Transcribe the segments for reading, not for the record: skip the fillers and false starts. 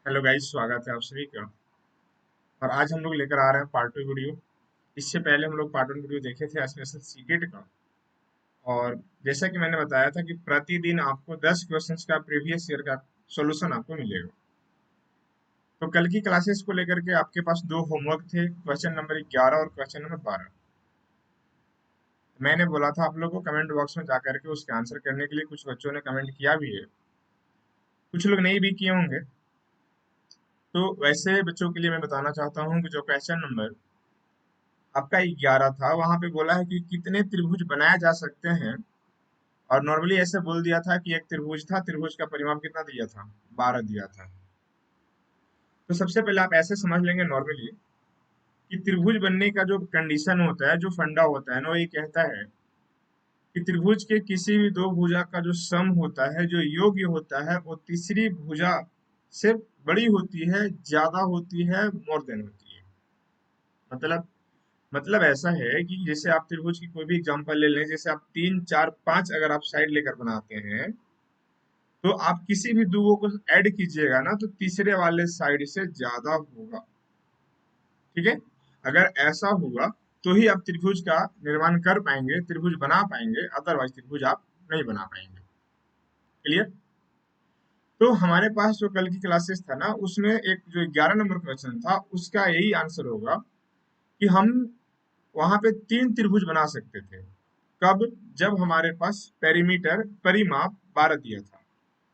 Hello guys, स्वागत है आप सभी का। और आज हम लोग लेकर आ रहे हैं पार्ट 2 वीडियो। इससे पहले हम लोग पार्ट 1 वीडियो देखे थे स्पेशल सीटेट का। और जैसा कि मैंने बताया था कि प्रतिदिन आपको 10 क्वेश्चंस का प्रीवियस ईयर का सॉल्यूशन आपको मिलेगा। तो कल की क्लासेस को लेकर के आपके पास दो होमवर्क थे, क्वेश्चन नंबर 11 और क्वेश्चन नंबर 12। मैंने बोला था आप लोगों को कमेंट बॉक्स में जाकर के उसके आंसर करने के लिए। कुछ बच्चों ने कमेंट किया भी है, कुछ लोग नहीं भी किए होंगे। तो वैसे बच्चों के लिए मैं बताना चाहता हूँ कि जो क्वेश्चन नंबर आपका 11 था, वहां पे बोला है कि कितने त्रिभुज बनाए जा सकते हैं। और नॉर्मली ऐसे बोल दिया था कि एक त्रिभुज था, त्रिभुज का परिमाप कितना दिया था, 12 दिया था। तो सबसे पहले आप ऐसे समझ लेंगे नॉर्मली कि त्रिभुज बनने का जो कंडीशन होता है, जो फंडा होता है ना, वो ये कहता है कि त्रिभुज के किसी भी दो भुजा का जो सम होता है, जो योग्य होता है, वो तीसरी भुजा से बड़ी होती है, ज्यादा होती है, मोर देन होती है। मतलब ऐसा है कि जैसे आप त्रिभुज की कोई भी एग्जांपल ले लें, जैसे आप 3 4 5 अगर आप साइड लेकर बनाते हैं, तो आप किसी भी दुगो को ऐड कीजिएगा ना, तो तीसरे वाले साइड से ज्यादा होगा। ठीक है, अगर ऐसा हुआ तो ही आप त्रिभुज का निर्माण कर पाएंगे, त्रिभुज बना पाएंगे, अदरवाइज त्रिभुज आप नहीं बना पाएंगे। क्लियर? तो हमारे पास जो कल की क्लासेस था ना, उसमें एक जो 11 नंबर क्वेश्चन था, उसका यही आंसर होगा कि हम वहां पे तीन त्रिभुज बना सकते थे। कब? जब हमारे पास पेरीमीटर परिमाप 12 दिया था।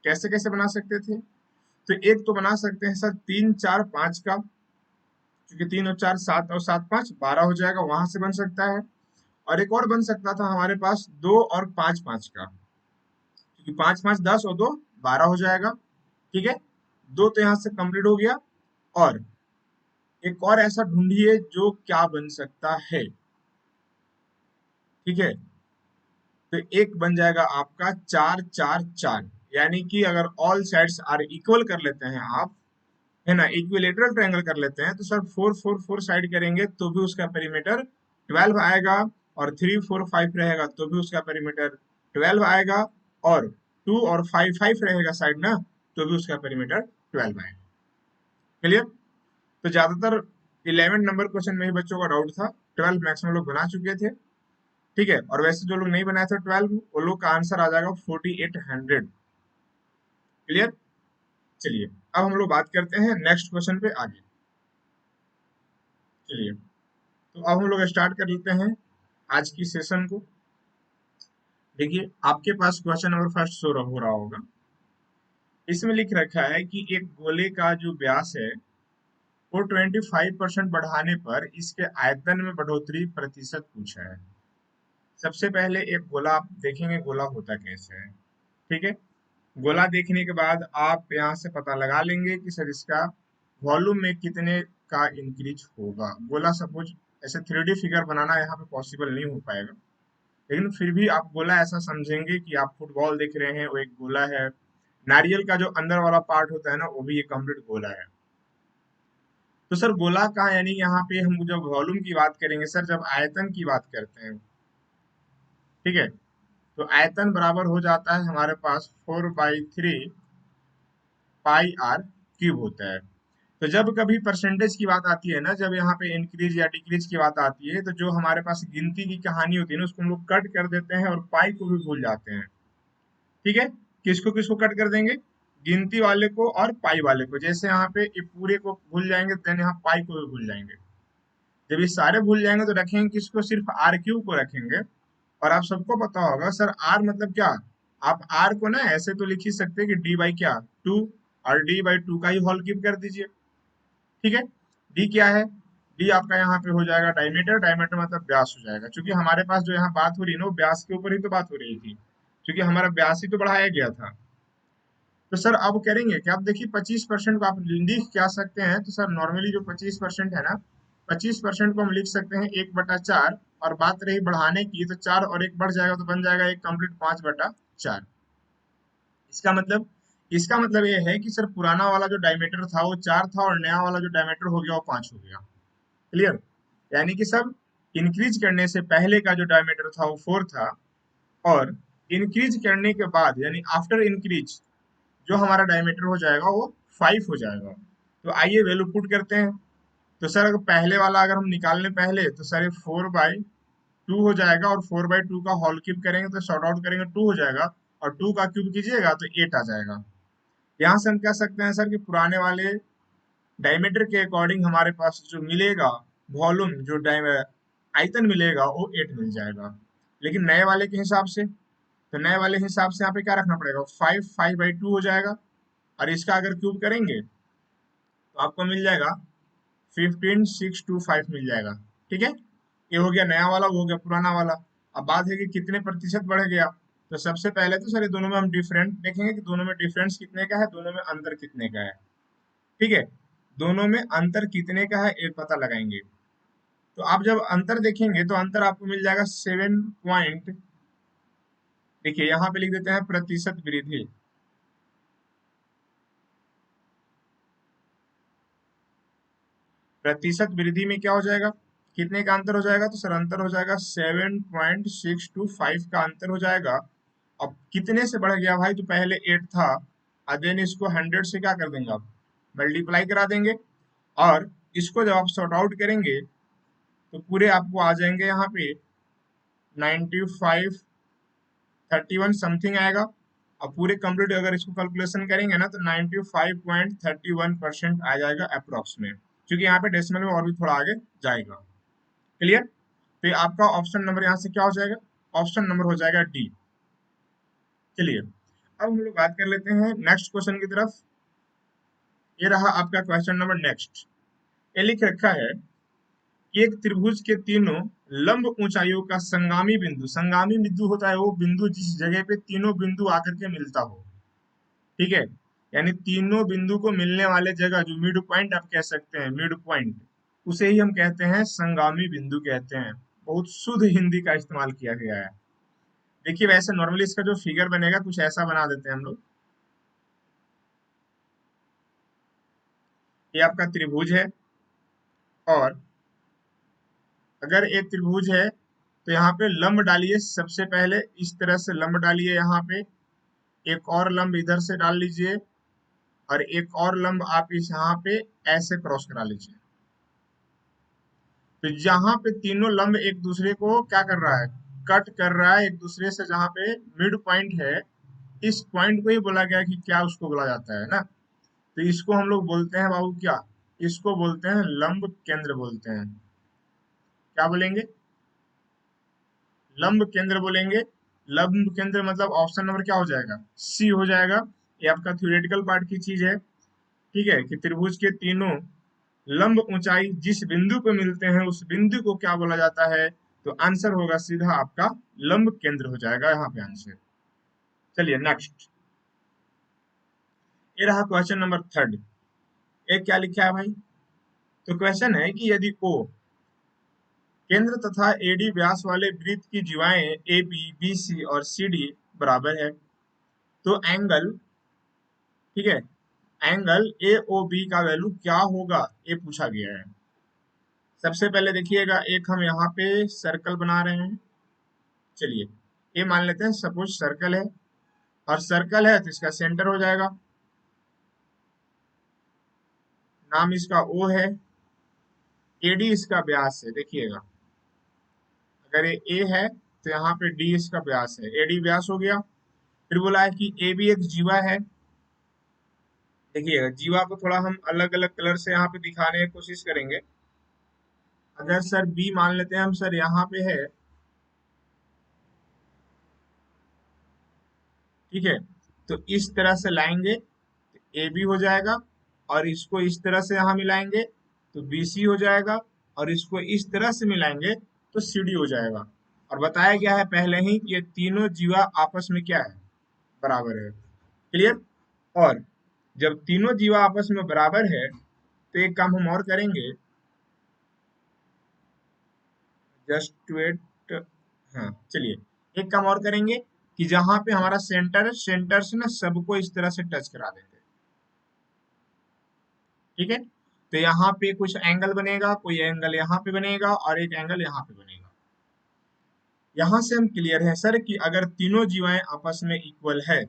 कैसे कैसे बना सकते थे? तो एक तो बना सकते हैं सर 3 4 5 का, क्योंकि 3 और 4 7 और 7 5 12 हो जाएगा, वहां से बन सकता है। और एक और बन सकता था हमारे पास 2 और 5 5 का, क्योंकि 5 5 10 और 2 12 हो जाएगा। ठीक है, दो तो यहाँ से कंप्लीट हो गया। और एक और ऐसा ढूंढिए जो क्या बन सकता है। ठीक है, तो एक बन जाएगा आपका 4 4 4, यानी कि अगर ऑल साइड्स आर इक्वल कर लेते हैं आप, है ना, इक्विलेटरल ट्रायंगल कर लेते हैं, तो सर 4 4 4 साइड करेंगे तो भी उसका पेरीमीटर 12 आएगा। और 3 4 5 रहेगा तो भी उसका पेरीमीटर 12 आएगा। और 2 और 5 5 रहेगा साइड ना, तो भी उसका पेरीमीटर 12 आएगा। क्लियर? तो ज्यादातर 11 नंबर क्वेश्चन में ही बच्चों का डाउट था, 12 मैक्सिमम लोग बना चुके थे। ठीक है, और वैसे जो लोग नहीं बनाए थे 12, वो लोग का आंसर आ जाएगा 4800। क्लियर? चलिए, अब हम लोग बात करते हैं नेक्स्ट क्वेश्चन पे आगे। चलिए, तो अब हम लोग स्टार्ट कर लेते हैं आज की सेशन को। देखिए, आपके पास क्वेश्चन नंबर फर्स्ट शो हो रहा होगा। इसमें लिख रखा है कि एक गोले का जो व्यास है, वो 25% बढ़ाने पर इसके आयतन में बढ़ोतरी प्रतिशत पूछा है। सबसे पहले एक गोला आप देखेंगे, गोला होता कैसे है। ठीक है, गोला देखने के बाद आप यहाँ से पता लगा लेंगे कि सर इसका वॉल्यूम में कितने का इंक्रीज होगा। गोला सपोज ऐसे 3D फिगर बनाना यहाँ पे पॉसिबल नहीं हो पाएगा, लेकिन फिर भी आप गोला ऐसा समझेंगे कि आप फुटबॉल देख रहे हैं, वो एक गोला है। नारियल का जो अंदर वाला पार्ट होता है ना, वो भी एक कंप्लीट गोला है। तो सर गोला का यानी यहाँ पे हम जब वॉल्यूम की बात करेंगे, सर जब आयतन की बात करते हैं, ठीक है, तो आयतन बराबर हो जाता है हमारे पास 4/3 पाई आर क्यूब होता है। तो जब कभी परसेंटेज की बात आती है ना, जब यहाँ पे इंक्रीज या डिक्रीज की बात आती है, तो जो हमारे पास गिनती की कहानी होती है ना, उसको हम लोग कट कर देते हैं और पाई को भी भूल जाते हैं। ठीक है, किसको किसको कट कर देंगे? गिनती वाले को और पाई वाले को। जैसे यहाँ पे ये पूरे को भूल जाएंगे, देन यहाँ पाई को भी भूल जाएंगे। जब ये सारे भूल जाएंगे तो रखेंगे किसको? सिर्फ आर क्यूब को रखेंगे। और आप सबको पता होगा सर आर मतलब क्या। आप आर को ना ऐसे तो लिख ही सकते हैं कि डी बाई क्या, 2। और डी बाई 2 का ही होल क्यूब कर दीजिए। ठीक है, डी क्या है? डी आपका यहाँ पे हो जाएगा डायमीटर। डायमीटर मतलब व्यास हो जाएगा, क्योंकि हमारे पास जो यहाँ बात हो रही है ना, वो व्यास के ऊपर ही तो बात हो रही थी, क्योंकि हमारा व्यास ही तो बढ़ाया गया था। तो सर अब करेंगे कि आप देखिए 25% को आप लिख क्या सकते हैं। तो सर नॉर्मली जो 25% है ना, 25% को हम लिख सकते हैं 1/4। और बात रही बढ़ाने की, तो 4 और 1 बढ़ जाएगा तो बन जाएगा एक कंप्लीट 5/4। इसका मतलब ये है कि सर पुराना वाला जो डायमीटर था वो 4 था, और नया वाला जो डायमीटर हो गया वो 5 हो गया। क्लियर? यानी कि सब इंक्रीज करने से पहले का जो डायमीटर था वो 4 था, और इंक्रीज करने के बाद यानी आफ्टर इंक्रीज जो हमारा डायमीटर हो जाएगा वो 5 हो जाएगा। तो आइए वैल्यू पुट करते हैं। तो सर अगर पहले वाला अगर हम निकालने पहले तो सर ये 4/2 हो जाएगा, और 4/2 का होल क्यूब करेंगे तो शॉर्ट आउट करेंगे 2 हो जाएगा, और 2 का क्यूब कीजिएगा तो 8 आ जाएगा। यहाँ से हम कह सकते हैं सर कि पुराने वाले डायमीटर के अकॉर्डिंग हमारे पास जो मिलेगा वॉल्यूम, जो आयतन मिलेगा वो 8 मिल जाएगा। लेकिन नए वाले के हिसाब से, तो नए वाले हिसाब से यहाँ पे क्या रखना पड़ेगा, 5/2 हो जाएगा, और इसका अगर क्यूब करेंगे तो आपको मिल जाएगा 15,625 मिल जाएगा। ठीक है, ये हो गया नया वाला, वो हो गया पुराना वाला। अब बात है कि कितने प्रतिशत बढ़ गया। तो सबसे पहले तो सर ये दोनों में हम डिफरेंट देखेंगे कि दोनों में डिफरेंस कितने का है, दोनों में अंतर कितने का है। ठीक है, दोनों में अंतर कितने का है एक पता लगाएंगे। तो आप जब अंतर देखेंगे तो अंतर आपको मिल जाएगा 7 पॉइंट, देखिए यहाँ पे लिख देते हैं प्रतिशत वृद्धि। प्रतिशत वृद्धि में क्या हो जाएगा, कितने का अंतर हो जाएगा, तो सर अंतर हो जाएगा 7.625 का अंतर हो जाएगा। अब कितने से बढ़ गया भाई, तो पहले 8 था, और देन इसको 100 से क्या कर देंगे आप, मल्टीप्लाई करा देंगे, और इसको जब आप सॉर्ट आउट करेंगे तो पूरे आपको आ जाएंगे यहाँ पे 9531 समथिंग आएगा। और पूरे कंप्लीट अगर इसको कैलकुलेशन करेंगे ना तो 95.31% आ जाएगा अप्रोक्स में, क्योंकि यहाँ पे डेसिमल में और भी थोड़ा आगे जाएगा। क्लियर, तो ये आपका ऑप्शन नंबर यहाँ से क्या हो जाएगा, ऑप्शन नंबर हो जाएगा डी। चलिए अब हम लोग बात कर लेते हैं नेक्स्ट क्वेश्चन की तरफ। ये रहा आपका क्वेश्चन नंबर नेक्स्ट। ये लिख रखा है कि एक त्रिभुज के तीनों लंब ऊंचाइयों का संगामी बिंदु होता है वो बिंदु जिस जगह पे तीनों बिंदु आकर के मिलता हो। ठीक है, यानी तीनों बिंदु को मिलने वाले जगह जो मिड पॉइंट आप कह सकते हैं, मिड पॉइंट, उसे ही हम कहते हैं संगामी बिंदु कहते हैं। बहुत शुद्ध हिंदी का इस्तेमाल किया गया है। देखिए वैसे नॉर्मली इसका जो फिगर बनेगा कुछ ऐसा बना देते हैं हम लोग। ये आपका त्रिभुज है, और अगर एक त्रिभुज है तो यहाँ पे लंब डालिए, सबसे पहले इस तरह से लंब डालिए, यहाँ पे एक और लंब इधर से डाल लीजिए, और एक और लंब आप इस यहाँ पे ऐसे क्रॉस करा लीजिए। तो जहां पे तीनों लंब एक दूसरे को क्या कर रहा है, कट कर रहा है एक दूसरे से, जहां पे मिड पॉइंट है, इस पॉइंट को ही बोला गया कि क्या उसको बोला जाता है ना, तो इसको हम लोग बोलते हैं बाबू क्या, इसको बोलते हैं लंब केंद्र बोलते हैं। क्या बोलेंगे, लंब केंद्र बोलेंगे। लंब केंद्र मतलब ऑप्शन नंबर क्या हो जाएगा, सी हो जाएगा। ये आपका थ्योरेटिकल पार्ट की चीज है। ठीक है, कि त्रिभुज के तीनों लंब ऊंचाई जिस बिंदु पे मिलते हैं उस बिंदु को क्या बोला जाता है, तो आंसर होगा सीधा आपका लंब केंद्र हो जाएगा यहाँ पे आंसर। चलिए नेक्स्ट, ये रहा क्वेश्चन नंबर थर्ड। एक क्या लिखा है भाई, तो क्वेश्चन है कि यदि ओ केंद्र तथा एडी व्यास वाले वृत्त की जीवाएं ए बी बी सी और सी डी बराबर है, तो एंगल, ठीक है, एंगल ए ओ बी का वैल्यू क्या होगा, ये पूछा गया है। सबसे पहले देखिएगा, एक हम यहाँ पे सर्कल बना रहे हैं। चलिए ये मान लेते हैं सपोज सर्कल है, और सर्कल है तो इसका सेंटर हो जाएगा, नाम इसका ओ है, एडी इसका व्यास है। देखिएगा अगर ये ए है तो यहाँ पे डी इसका व्यास है, एडी व्यास हो गया। फिर बोला है कि ए भी एक जीवा है। देखिएगा जीवा को थोड़ा हम अलग अलग कलर से यहाँ पे दिखाने की कोशिश करेंगे। अगर सर बी मान लेते हैं हम, सर यहाँ पे है, ठीक है, तो इस तरह से लाएंगे तो ए बी हो जाएगा, और इसको इस तरह से यहाँ मिलाएंगे तो बी सी हो जाएगा, और इसको इस तरह से मिलाएंगे तो सी डी हो जाएगा। और बताया गया है पहले ही कि ये तीनों जीवा आपस में क्या है, बराबर है। क्लियर, और जब तीनों जीवा आपस में बराबर है तो एक काम हम और करेंगे, जस्ट वेट, हाँ चलिए, एक काम और करेंगे कि जहां पे हमारा सेंटर है, सेंटर से ना सबको इस तरह से टच करा देंगे। ठीक है, तो यहाँ पे कुछ एंगल बनेगा, कोई एंगल यहाँ पे बनेगा और एक एंगल यहाँ पे बनेगा। यहाँ से हम क्लियर है सर कि अगर तीनों जीवाएं आपस में इक्वल है,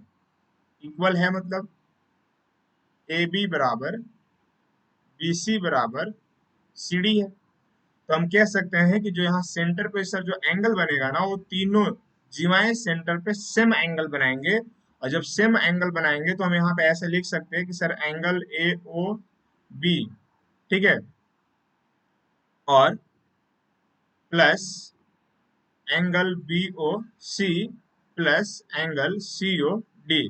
इक्वल है मतलब ए बी बराबर बी सी बराबर सी डी है। तो हम कह सकते हैं कि जो यहाँ सेंटर पे सर जो एंगल बनेगा ना, वो तीनों जीवाएं सेंटर पे सेम एंगल बनाएंगे। और जब सेम एंगल बनाएंगे तो हम यहाँ पे ऐसे लिख सकते हैं कि sir angle A O B, ठीक है, और plus angle B O C plus angle C O D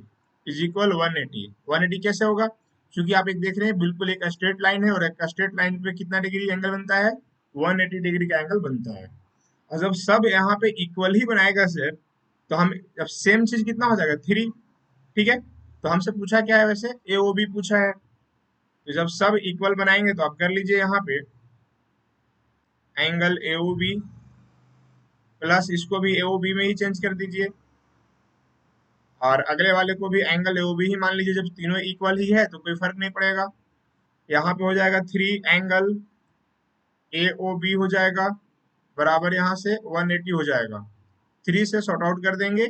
is equal 180। 180 कैसे होगा? क्योंकि आप एक देख रहे हैं बिल्कुल एक स्ट्रेट लाइन है, और एक स्ट्रेट लाइन पे कितना डिग्री एंगल बनता है? 180 डिग्री का एंगल बनता है। और जब सब यहाँ पे इक्वल ही बनाएगा सर, तो हम जब सेम चीज कितना हो जाएगा? 3, ठीक है। तो हमसे पूछा क्या है? वैसे ए ओ बी पूछा है। तो जब सब इक्वल बनाएंगे तो आप कर लीजिए यहाँ पे angle A O B plus इसको भी ए ओ बी में ही चेंज कर दीजिए, और अगले वाले को भी एंगल ए ओ बी ही मान लीजिए। जब तीनों इक्वल ही है तो कोई फर्क नहीं पड़ेगा। यहाँ पे हो जाएगा 3 एंगल ए ओ बी हो जाएगा बराबर यहाँ से 180 हो जाएगा। 3 से सॉर्ट आउट कर देंगे,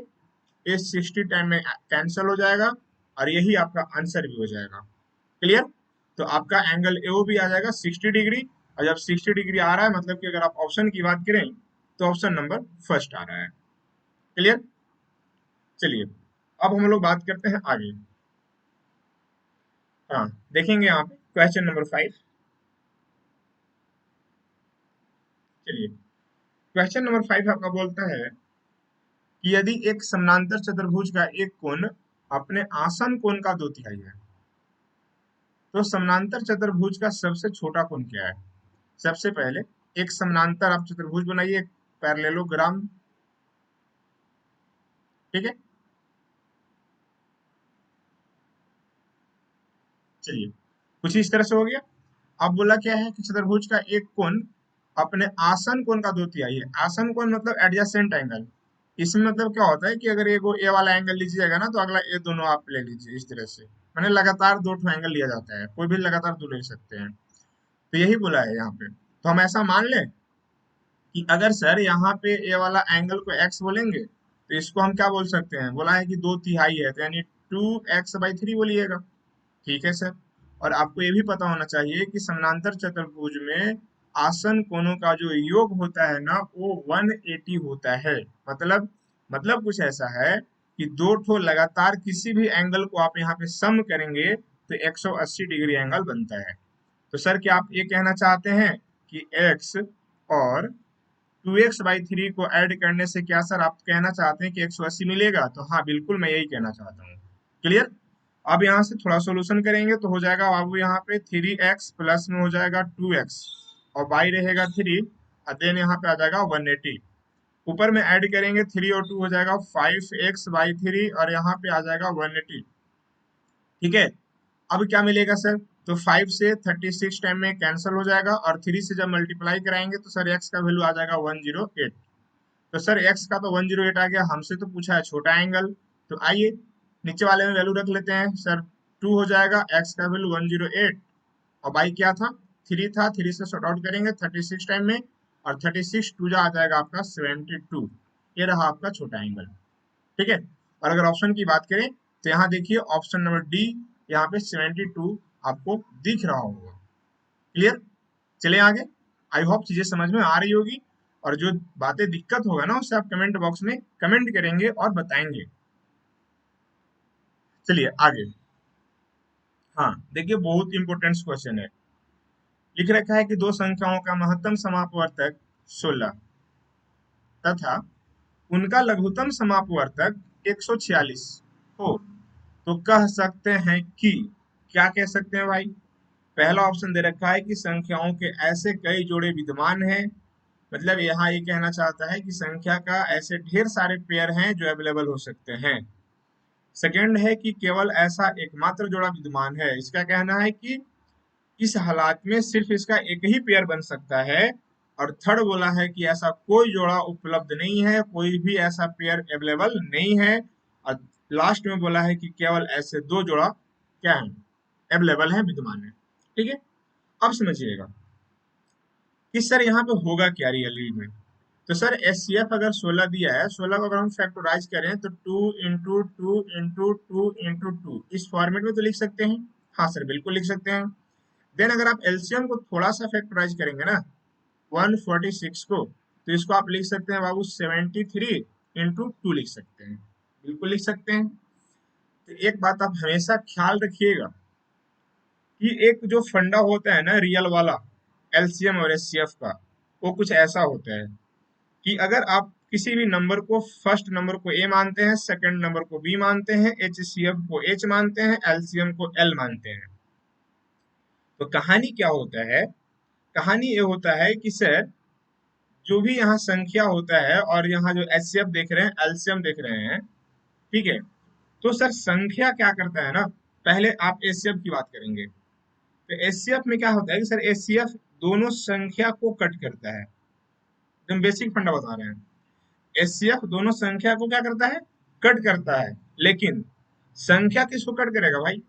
ये 60 टाइम में कैंसिल हो जाएगा, और यही आपका आंसर भी हो जाएगा। क्लियर? तो आपका एंगल ए ओ बी आ जाएगा 60 डिग्री। और जब 60 डिग्री आ रहा है मतलब कि अगर आप ऑप्शन की बात करें तो ऑप्शन नंबर फर्स्ट आ रहा है। क्लियर? चलिए अब हम लोग बात करते हैं आगे। हाँ, देखेंगे यहाँ पे क्वेश्चन नंबर 5। चलिए, क्वेश्चन नंबर 5 आपका बोलता है कि यदि एक समानांतर चतुर्भुज का एक कोण अपने आसन कोण का 2/3 है, तो समानांतर चतुर्भुज का सबसे छोटा कोण क्या है? सबसे पहले एक समानांतर आप चतुर्भुज बनाइए, एक पैरेललोग्राम, ठीक है। चलिए, कुछ इस तरह से हो गया। अब बोला क्या है कि चतुर्भुज का एक कोण अपने आसन कोण का 2/3 है। आसन कोण मतलब एडजेसेंट एंगल। इसमें मतलब क्या होता है कि अगर ये ए वाला एंगल लीजिएगा ना, तो अगला ए दोनों आप ले लीजिए इस तरह से। मैंने लगातार दो ठो एंगल लिया जाता है, कोई भी लगातार दो ले सकते हैं। तो यही बोला है यहाँ पे। तो हम ऐसा मान लें कि अगर सर यहाँ पे ए वाला एंगल को एक्स बोलेंगे, तो इसको हम क्या बोल सकते हैं? बोला है कि 2/3 है, तो यानी 2x/3 बोलिएगा। ठीक है सर। और आपको ये भी पता होना चाहिए कि समानांतर चतुर्भुज में आसन कोणों का जो योग होता है ना, वो 180 होता है। मतलब कुछ ऐसा है कि दो ठो लगातार किसी भी एंगल को आप यहाँ पे सम करेंगे तो 180 डिग्री एंगल बनता है। तो सर क्या आप ये कहना चाहते हैं कि x और 2x/3 को ऐड करने से क्या सर आप कहना चाहते हैं कि 180 मिलेगा? तो हाँ, बिल्कुल मैं यही कहना चाहता हूँ। क्लियर? अब यहाँ से थोड़ा सोल्यूशन करेंगे तो हो जाएगा बाबू यहाँ पे 3x प्लस में हो जाएगा 2x, और y रहेगा 3, और देन यहाँ पे आ जाएगा 180। ऊपर में ऐड करेंगे 3 और 2 हो जाएगा 5x/3, और यहाँ पे आ जाएगा 180। ठीक है। अब क्या मिलेगा सर? तो 5 से 36 टाइम में कैंसिल हो जाएगा, और 3 से जब मल्टीप्लाई कराएंगे तो सर x का वैल्यू आ जाएगा 108। तो सर x का तो 108 आ गया, हमसे तो पूछा है छोटा एंगल। तो आइए नीचे वाले में वैल्यू रख लेते हैं सर। 2 हो जाएगा, x का वैल्यू 108, और y क्या था? 3 था। 3 से सॉर्ट आउट करेंगे 36 टाइम में, और 36 टू जा आ जाएगा आपका 72। ये रहा आपका छोटा एंगल। ठीक है। और अगर ऑप्शन की बात करें तो यहाँ देखिए ऑप्शन नंबर डी, यहाँ पे 72 आपको दिख रहा होगा। क्लियर? चलिए आगे। आई होप चीजें समझ में आ रही होगी, और जो बातें दिक्कत होगा ना उससे आप कमेंट बॉक्स में कमेंट करेंगे और बताएंगे। चलिए आगे। हाँ, देखिए बहुत इंपॉर्टेंट क्वेश्चन है। लिख रखा है कि दो संख्याओं का महत्तम समापवर्तक 16 तथा उनका लघुत्तम समापवर्तक 146 हो, तो कह सकते हैं कि, क्या कह सकते हैं भाई? पहला ऑप्शन दे रखा है कि संख्याओं के ऐसे कई जोड़े विद्यमान हैं। मतलब यहाँ ये कहना चाहता है कि संख्या का ऐसे ढेर सारे पेयर हैं जो अवेलेबल हो सकते हैं। सेकंड है कि केवल ऐसा एकमात्र जोड़ा विद्यमान है। इसका कहना है कि इस हालात में सिर्फ इसका एक ही पेयर बन सकता है। और थर्ड बोला है कि ऐसा कोई जोड़ा उपलब्ध नहीं है, कोई भी ऐसा पेयर अवेलेबल नहीं है। और लास्ट में बोला है कि केवल ऐसे दो जोड़ा क्या है? अवेलेबल है, विद्यमान है। ठीक है। अब समझिएगा कि सर यहाँ पे होगा क्या रियली में। तो सर एचसीएफ अगर 16 दिया है, 16 को अगर हम फैक्टराइज करें तो 2 इंटू 2 इंटू 2 इंटू 2 इस फॉर्मेट में तो लिख सकते हैं। हाँ सर बिल्कुल लिख सकते हैं। देन अगर आप एलसीएम को थोड़ा सा फैक्टराइज करेंगे ना 146 को, तो इसको आप लिख सकते हैं बाबू 73 इंटू 2 लिख सकते हैं, बिल्कुल लिख सकते हैं। तो एक बात आप हमेशा ख्याल रखिएगा कि एक जो फंडा होता है ना रियल वाला एलसीएम और एचसीएफ का, वो कुछ ऐसा होता है कि अगर आप किसी भी नंबर को फर्स्ट नंबर को ए मानते हैं, सेकंड नंबर को बी मानते हैं, एचसीएफ को एच मानते हैं, एलसीएम को एल मानते हैं, तो कहानी क्या होता है, कहानी ये होता है कि सर जो भी यहाँ संख्या होता है और यहाँ जो एचसीएफ देख रहे हैं, एलसीएम देख रहे हैं, ठीक है, तो सर संख्या क्या करता है ना, पहले आप एचसीएफ की बात करेंगे, तो एचसीएफ में क्या होता है कि सर एचसीएफ दोनों संख्या को कट करता है, एकदम बेसिक फंडा बता रहे हैं। एचसीएफ दोनों संख्या को क्या करता है, कट करता है, लेकिन संख्या किसको कट करेगा भाई,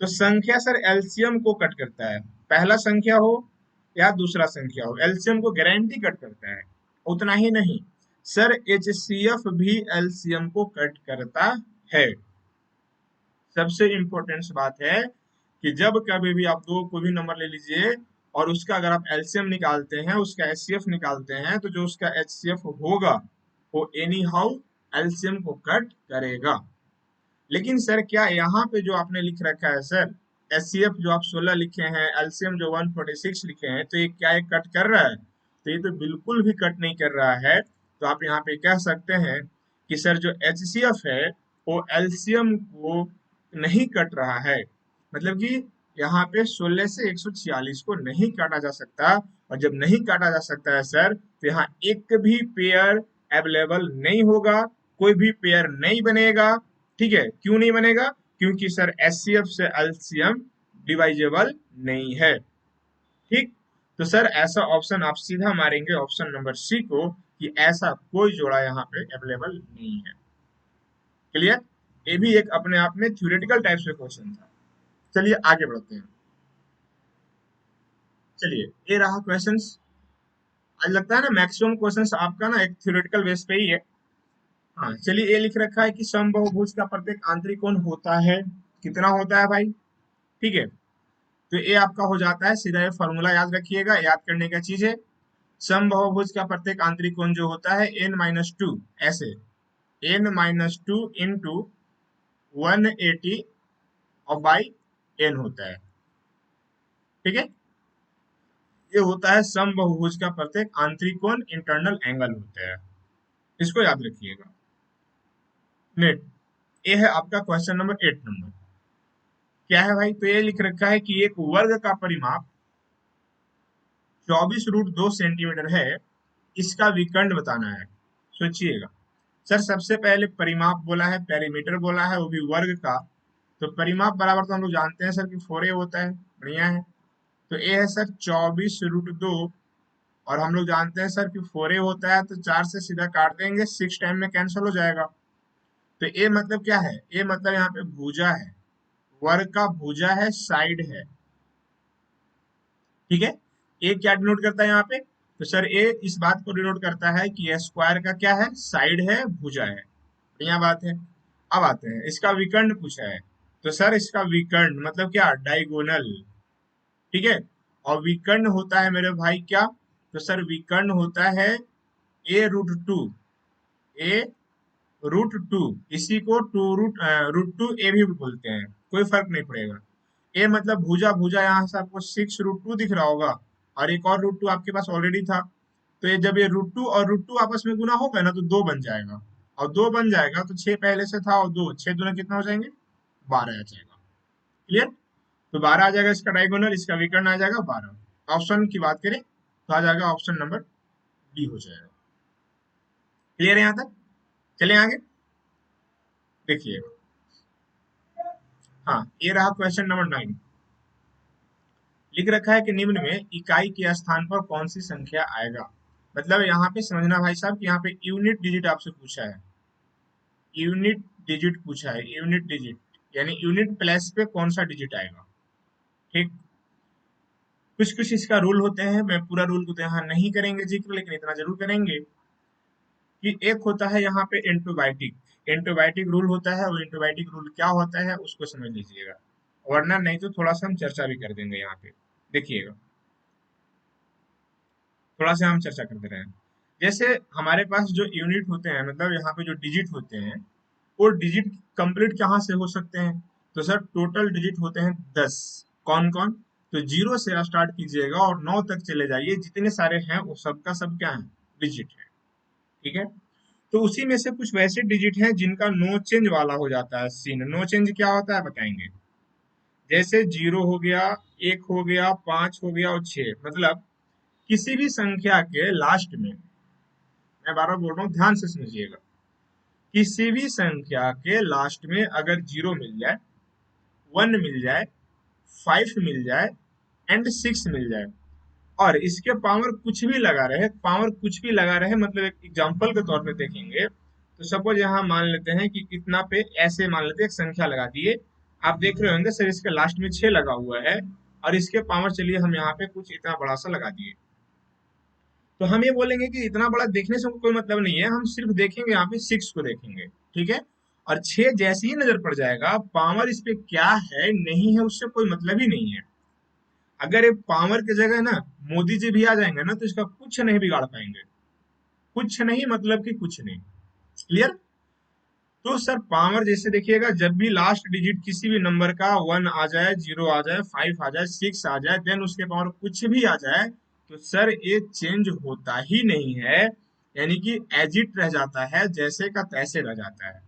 तो संख्या सर एलसीएम को कट करता है, पहला संख्या हो या दूसरा संख्या हो, एलसीएम को गारंटी कट करता है। उतना ही नहीं सर, एचसीएफ भी एलसीएम को कट करता है। सबसे इम्पोर्टेंट बात है कि जब कभी भी आप दो कोई भी नंबर ले लीजिए और उसका अगर आप एलसीएम निकालते हैं, उसका एचसीएफ निकालते हैं, तो जो उसका एचसीएफ होगा वो एनी हाउ एलसीएम को कट करेगा। लेकिन सर क्या यहाँ पे जो आपने लिख रखा है सर, एचसीएफ जो आप 16 लिखे हैं, एलसीएम जो 146 लिखे हैं, तो ये क्या ये कट कर रहा है, तो ये तो बिल्कुल भी कट नहीं कर रहा है। तो आप यहाँ पे कह सकते हैं कि सर जो एचसीएफ है वो एलसीएम को नहीं कट रहा है, मतलब कि यहाँ पे 16 से 146 को नहीं काटा जा सकता, और जब नहीं काटा जा सकता है सर, तो यहाँ एक भी पेयर अवेलेबल नहीं होगा, कोई भी पेयर नहीं बनेगा। ठीक है, क्यों नहीं बनेगा, क्योंकि सर एचसीएफ से एलसीएम डिवाइजेबल नहीं है। ठीक, तो सर ऐसा ऑप्शन आप सीधा मारेंगे ऑप्शन नंबर सी को, कि ऐसा कोई जोड़ा यहाँ पे अवेलेबल नहीं है। क्लियर, ये भी एक अपने आप में थ्योरेटिकल टाइप से क्वेश्चन था। चलिए आगे बढ़ते हैं। चलिए ये रहा क्वेश्चंस। आज लगता है ना मैक्सिमम क्वेश्चंस आपका ना एक थ्योरेटिकल बेस पे ही है। हाँ चलिए, ये लिख रखा है कि समबाहुभुज का प्रत्येक आंतरिक कोण होता है, कितना होता है भाई, ठीक है, तो ये आपका हो जाता है सीधा, ये फॉर्मूला याद रखिएगा, याद करने का चीज है। समबाहुभुज का प्रत्येक आंतरिक कोण जो होता है n-2, ऐसे n-2 इंटू 180 और बाई n होता है, ठीक है, ये होता है समबाहुभुज का प्रत्येक आंतरिक कोण, इंटरनल एंगल होता है, इसको याद रखिएगा। नेट, ये है आपका क्वेश्चन नंबर 8 नंबर। क्या है भाई, तो ये लिख रखा है कि एक वर्ग का परिमाप 24√2 सेंटीमीटर है, इसका विकर्ण बताना है। सोचिएगा सर, सबसे पहले परिमाप बोला है, पेरीमीटर बोला है, वो भी वर्ग का, तो परिमाप बराबर तो हम लोग जानते हैं सर कि 4a होता है, बढ़िया है। तो ए है सर 24√2, और हम लोग जानते हैं सर कि 4a होता है, तो 4 से सीधा काट देंगे, 6 टाइम में कैंसिल हो जाएगा। तो ए मतलब क्या है, ए मतलब यहाँ पे भुजा है, वर्ग का भुजा है, साइड है, ठीक है। ए क्या डिनोट करता है यहाँ पे, तो सर ए इस बात को डिनोट करता है कि स्क्वायर का क्या है, साइड है, भुजा है, बढ़िया बात है। अब आते हैं, इसका विकर्ण पूछा है, तो सर इसका विकर्ण मतलब क्या, डायगोनल, ठीक है। और विकर्ण होता है मेरे भाई क्या, तो सर विकर्ण होता है a√2, a√2, इसी को √2 ए भी बोलते हैं, कोई फर्क नहीं पड़ेगा। ए मतलब भुजा, भुजा यहाँ से आपको 6√2 दिख रहा होगा, और एक और √2 आपके पास ऑलरेडी था, तो ये जब ये √2 और √2 आपस में गुना होगा ना, तो 2 बन जाएगा, और 2 बन जाएगा तो 6 पहले से था, और 2 6 दूना कितना हो जाएंगे, 12 आ जाएगा। क्लियर, तो 12 आ जाएगा इसका डायगोनल, इसका विकर्ण आ जाएगा 12। ऑप्शन की बात करें तो आ जाएगा ऑप्शन नंबर डी हो जाएगा। क्लियर है यहाँ तक, चले आगे देखिए। हाँ ये रहा क्वेश्चन नंबर 9। लिख रखा है कि निम्न में इकाई के स्थान पर कौन सी संख्या आएगा, मतलब यहाँ पे समझना भाई साहब कि यहाँ पे यूनिट डिजिट आपसे पूछा है, यूनिट डिजिट पूछा है, यूनिट डिजिट यानी यूनिट प्लेस पे कौन सा डिजिट आएगा। ठीक, कुछ कुछ इसका रूल होते हैं, मैं पूरा रूल को तो यहाँ नहीं करेंगे जिक्र, लेकिन इतना जरूर करेंगे कि एक होता है यहाँ पे एंटोबायोटिक, एंटोबायोटिक रूल होता है, वो एंटोबायोटिक रूल क्या होता है उसको समझ लीजिएगा। वरना नहीं तो थोड़ा सा हम चर्चा भी कर देंगे यहाँ पे, देखिएगा, थोड़ा सा हम चर्चा करते रहे। जैसे हमारे पास जो यूनिट होते हैं, मतलब यहाँ पे जो डिजिट होते हैं, वो डिजिट कंप्लीट कहाँ से हो सकते हैं? तो सर टोटल डिजिट होते हैं 10। कौन कौन? तो जीरो से स्टार्ट कीजिएगा और 9 तक चले जाइए, जितने सारे हैं वो सबका सब क्या है? डिजिट है। ठीक है। तो उसी में से कुछ वैसे डिजिट हैं जिनका नो चेंज वाला हो जाता है सीन। नो चेंज क्या होता है बताएंगे। जैसे जीरो हो गया, एक हो गया, पांच हो गया और छह, मतलब किसी भी संख्या के लास्ट में, मैं बार बार बोल रहा हूँ ध्यान से समझिएगा, किसी भी संख्या के लास्ट में अगर जीरो मिल जाए, वन मिल जाए, फाइव मिल जाए एंड सिक्स मिल जाए, और इसके पावर कुछ भी लगा रहे, पावर कुछ भी लगा रहे, मतलब एक एग्जांपल के तौर पे देखेंगे तो सपोज यहाँ मान लेते हैं कि इतना पे ऐसे मान लेते हैं एक संख्या लगा दिए, आप देख रहे होंगे सर इसके लास्ट में छह लगा हुआ है, और इसके पावर चलिए हम यहाँ पे कुछ इतना बड़ा सा लगा दिए, तो हम ये बोलेंगे कि इतना बड़ा देखने से हमको कोई मतलब नहीं है, हम सिर्फ देखेंगे यहाँ पे सिक्स को देखेंगे। ठीक है। और छह जैसे ही नजर पड़ जाएगा, पावर इस पे क्या है नहीं है उससे कोई मतलब ही नहीं है। अगर ये पावर की जगह ना मोदी जी भी आ जाएंगे ना, तो इसका कुछ नहीं बिगाड़ पाएंगे, कुछ नहीं, मतलब कि कुछ नहीं। क्लियर? तो सर पावर जैसे देखिएगा, जब भी लास्ट डिजिट किसी भी नंबर का वन आ जाए, जीरो आ जाए, फाइव आ जाए, सिक्स आ जाए, देन उसके पावर कुछ भी आ जाए, तो सर ये चेंज होता ही नहीं है, यानी कि एज इट रह जाता है, जैसे का तैसे रह जाता है।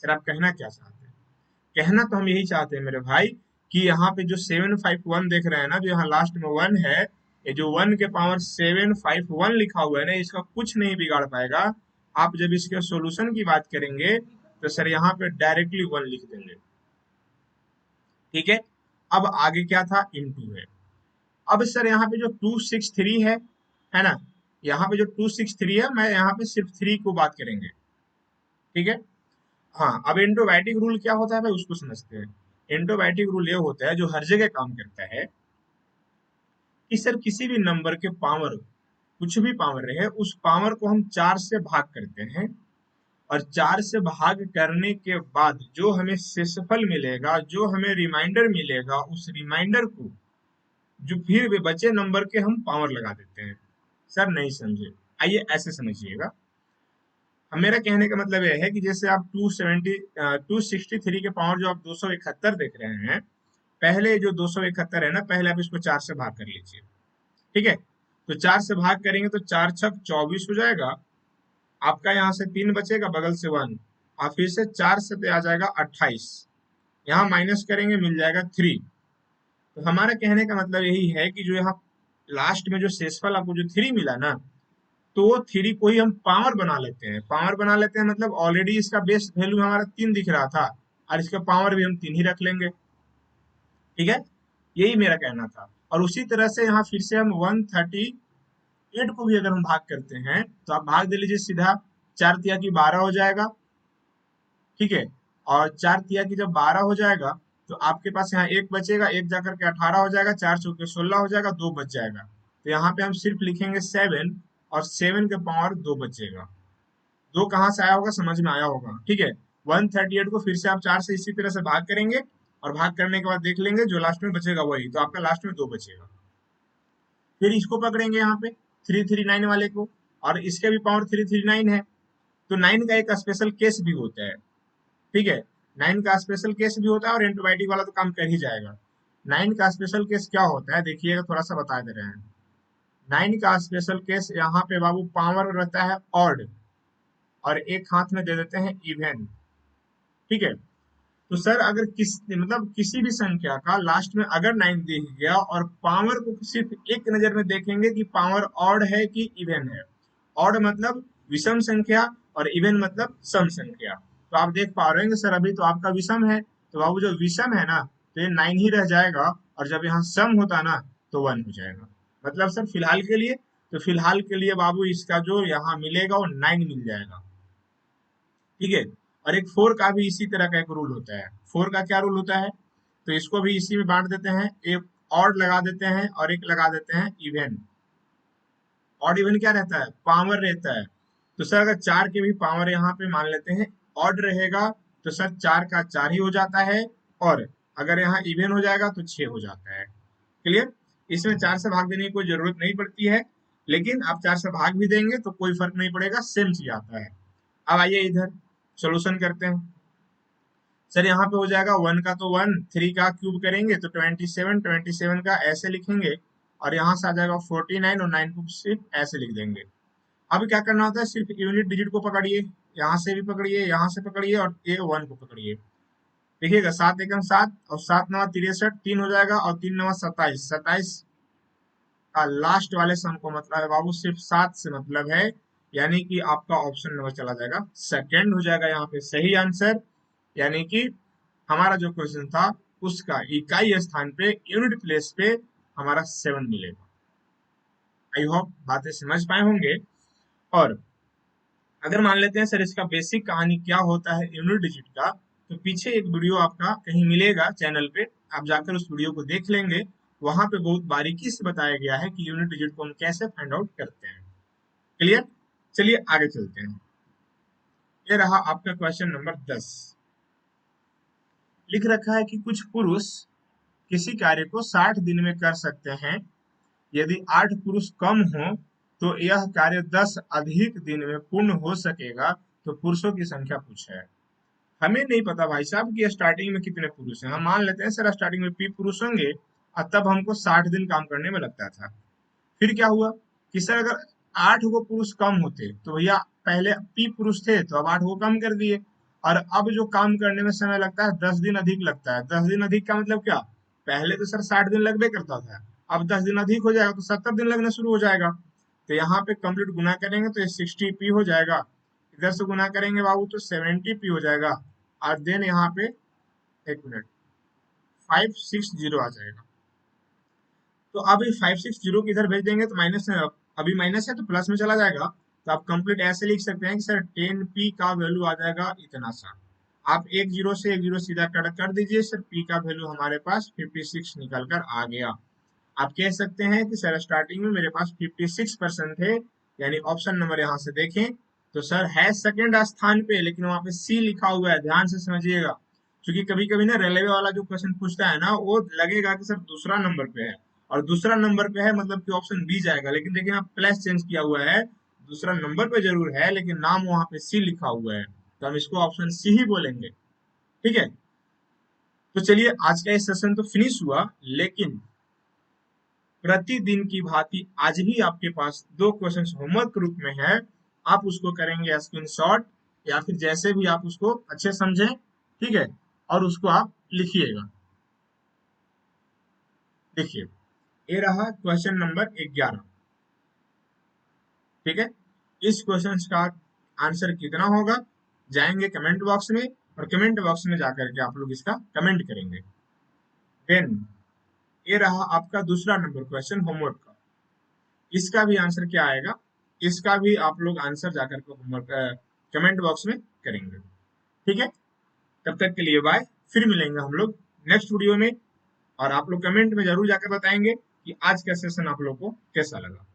सर आप कहना क्या चाहते हैं? कहना तो हम यही चाहते हैं मेरे भाई, कि यहाँ पे जो 751 देख रहे हैं ना, जो यहाँ लास्ट में वन है, ये जो वन के पावर 751 लिखा हुआ है ना, इसका कुछ नहीं बिगाड़ पाएगा। आप जब इसके सॉल्यूशन की बात करेंगे तो सर यहाँ पे डायरेक्टली वन लिख देंगे। ठीक है। अब आगे क्या था? इनटू है। अब सर यहाँ पे जो 263 है ना, यहाँ पे जो 263 है, मैं यहाँ पे सिर्फ थ्री को बात करेंगे। ठीक है। हाँ, अब एंटोबायोटिक रूल क्या होता है भाई, उसको समझते हैं। एंटोबायोटिक रूल ये होता है, जो हर जगह काम करता है, कि सर किसी भी नंबर के पावर, कुछ भी पावर रहे, उस पावर को हम चार से भाग करते हैं, और चार से भाग करने के बाद जो हमें शेषफल मिलेगा, जो हमें रिमाइंडर मिलेगा, उस रिमाइंडर को जो फिर भी बचे नंबर के हम पावर लगा देते हैं। सर नहीं समझे? आइए ऐसे समझिएगा। अब मेरा कहने का मतलब यह है कि जैसे आप 263 के पावर जो आप 271 देख रहे हैं, पहले जो 271 है ना, पहले आप इसको चार से भाग कर लीजिए। ठीक है। तो चार से भाग करेंगे तो चार छक 24 हो जाएगा, आपका यहाँ से तीन बचेगा, बगल से वन, और फिर से चार से पे आ जाएगा 28, यहाँ माइनस करेंगे मिल जाएगा थ्री। तो हमारा कहने का मतलब यही है कि जो यहाँ लास्ट में जो शेषफल आपको जो थ्री मिला ना, तो वो थ्री को ही हम पावर बना लेते हैं। पावर बना लेते हैं मतलब ऑलरेडी इसका बेस वैल्यू हमारा तीन दिख रहा था, और इसका पावर भी हम तीन ही रख लेंगे। ठीक है। यही मेरा कहना था। और उसी तरह से यहाँ फिर से हम 138 को भी अगर हम भाग करते हैं, तो आप भाग दे लीजिए सीधा, चार तिया की 12 हो जाएगा। ठीक है। और चार तिया की जब 12 हो जाएगा, तो आपके पास यहाँ एक बचेगा, एक जाकर के 18 हो जाएगा, चार चौके 16 हो जाएगा, दो बच जाएगा। तो यहाँ पे हम सिर्फ लिखेंगे सेवन, और सेवन के पावर दो बचेगा। दो कहाँ से आया होगा, समझ में आया होगा। ठीक है। 138 को फिर से आप चार से इसी तरह से भाग करेंगे, और भाग करने के बाद देख लेंगे जो लास्ट में बचेगा वही, तो आपका लास्ट में दो बचेगा। फिर इसको पकड़ेंगे यहाँ पे 339 वाले को, और इसके भी पावर 339 है, तो नाइन का एक स्पेशल केस भी होता है। ठीक है। नाइन का स्पेशल केस भी होता है, और एंटीबायोटिक वाला तो काम कर ही जाएगा। नाइन का स्पेशल केस क्या होता है देखिएगा, थोड़ा सा बता दे रहे हैं। नाइन का स्पेशल केस यहाँ पे बाबू पावर रहता है ऑड, और एक हाथ में दे देते हैं इवन। ठीक है। तो सर अगर मतलब किसी भी संख्या का लास्ट में अगर नाइन दिख गया, और पावर को सिर्फ एक नजर में देखेंगे कि पावर ऑड है कि इवन है। ऑड मतलब विषम संख्या, और इवन मतलब सम संख्या। तो आप देख पा रहे हैं कि सर अभी तो आपका विषम है, तो बाबू जो विषम है ना, तो ये नाइन ही रह जाएगा, और जब यहाँ सम होता ना, तो वन हो जाएगा। मतलब सर फिलहाल के लिए, तो फिलहाल के लिए बाबू इसका जो यहाँ मिलेगा वो नाइन मिल जाएगा। ठीक है। और एक फोर का भी इसी तरह का एक रूल होता है। फोर का क्या रूल होता है? तो इसको भी इसी में बांट देते हैं, एक ऑड लगा देते हैं और एक लगा देते हैं इवन। ऑड इवन क्या रहता है? पावर रहता है। तो सर अगर चार के भी पावर यहाँ पे मान लेते हैं ऑड रहेगा, तो सर चार का चार ही हो जाता है, और अगर यहाँ इवन हो जाएगा तो 6 हो जाता है। क्लियर? इसमें 4 से भाग देने की कोई जरूरत नहीं पड़ती है, लेकिन आप 4 से भाग भी देंगे तो कोई फर्क नहीं पड़ेगा, सेम चीज आता है। अब आइए इधर सोल्यूशन करते हैं। सर यहाँ पे हो जाएगा 1 का तो 1, 3 का क्यूब करेंगे तो 27, 27 का ऐसे लिखेंगे और यहाँ से आ जाएगा 49 और 9 को सिर्फ ऐसे लिख देंगे। अब क्या करना होता है, सिर्फ यूनिट डिजिट को पकड़िए, यहाँ से भी पकड़िए, यहाँ से पकड़िए और ये 1 को पकड़िए। देखिएगा 7 एकम 7 और 7 नवा 63, 3 हो जाएगा और 3 नवा 27, 27 का लास्ट वाले सम को मतलब है बाबू सिर्फ 7 से मतलब है, यानी कि आपका ऑप्शन नंबर चला जाएगा सेकंड हो जाएगा यहाँ पे सही आंसर। यानी कि हमारा जो क्वेश्चन था उसका इकाई स्थान पे यूनिट प्लेस पे हमारा 7 मिलेगा। आई होप बातें समझ पाए होंगे। और अगर मान लेते हैं सर इसका बेसिक कहानी क्या होता है यूनिट डिजिट का, तो पीछे एक वीडियो आपका कहीं मिलेगा चैनल पे, आप जाकर उस वीडियो को देख लेंगे। वहां पे बहुत बारीकी से बताया गया है कि यूनिट डिजिट को हम कैसे फाइंड आउट करते हैं। क्लियर? चलिए आगे चलते हैं। ये रहा आपका क्वेश्चन नंबर 10। लिख रखा है कि कुछ पुरुष किसी कार्य को 60 दिन में कर सकते हैं। यदि 8 पुरुष कम हो तो यह कार्य 10 अधिक दिन में पूर्ण हो सकेगा। तो पुरुषों की संख्या पूछा है। हमें नहीं पता भाई साहब कि स्टार्टिंग में कितने पुरुष हैं। हम मान लेते हैं सर स्टार्टिंग में पी पुरुष होंगे और तब हमको 60 दिन काम करने में लगता था। फिर क्या हुआ कि सर अगर 8 गो पुरुष कम होते तो भैया पहले पी पुरुष थे तो अब 8 गो कम कर दिए, और अब जो काम करने में समय लगता है 10 दिन अधिक लगता है। 10 दिन अधिक का मतलब क्या, पहले तो सर 60 दिन लगभग करता था, अब 10 दिन अधिक हो जाएगा तो 70 दिन लगना शुरू हो जाएगा। तो यहाँ पे कंप्लीट गुना करेंगे तो ये 60 पी हो जाएगा, इधर से गुना करेंगे बाबू तो 70 पी हो जाएगा, और देन यहाँ पे एक मिनट 560 आ जाएगा। तो अब ये 560 को इधर भेज देंगे तो माइनस है, अभी माइनस है तो प्लस में चला जाएगा। तो आप कंप्लीट ऐसे लिख सकते हैं कि सर 10p का वैल्यू आ जाएगा इतना सा। आप एक जीरो से एक जीरो सीधा कट कर दीजिए, सर p का वैल्यू हमारे पास 56 निकल कर आ गया। आप कह सकते हैं कि सर स्टार्टिंग में मेरे पास 56% थे, यानी ऑप्शन नंबर यहाँ से देखें तो सर है सेकंड स्थान पे, लेकिन वहां पे सी लिखा हुआ है, ध्यान से समझिएगा। क्योंकि कभी कभी ना रेलवे वाला जो क्वेश्चन पूछता है ना वो लगेगा कि सर दूसरा नंबर पे है, और दूसरा नंबर पे है मतलब कि ऑप्शन बी जाएगा, लेकिन देखिए यहाँ प्लस चेंज किया हुआ है, दूसरा नंबर पे जरूर है लेकिन नाम वहां पे सी लिखा हुआ है, तो हम इसको ऑप्शन सी ही बोलेंगे। ठीक है, तो चलिए आज का ये सेशन तो फिनिश हुआ, लेकिन प्रतिदिन की भांति आज भी आपके पास 2 क्वेश्चन होमवर्क रूप में है। आप उसको करेंगे स्क्रीनशॉट, या फिर जैसे भी आप उसको अच्छे समझें, ठीक है, और उसको आप लिखिएगा। देखिए ये रहा क्वेश्चन नंबर 11। ठीक है, इस क्वेश्चन का आंसर कितना होगा, जाएंगे कमेंट बॉक्स में, और कमेंट बॉक्स में जाकर के आप लोग इसका कमेंट करेंगे। देन ये रहा आपका दूसरा नंबर क्वेश्चन होमवर्क का। इसका भी आंसर क्या आएगा, इसका भी आप लोग आंसर जाकर के होमवर्क कमेंट बॉक्स में करेंगे। ठीक है, तब तक के लिए बाय, फिर मिलेंगे हम लोग नेक्स्ट वीडियो में, और आप लोग कमेंट में जरूर जाकर बताएंगे कि आज का सेशन आप लोग को कैसा लगा।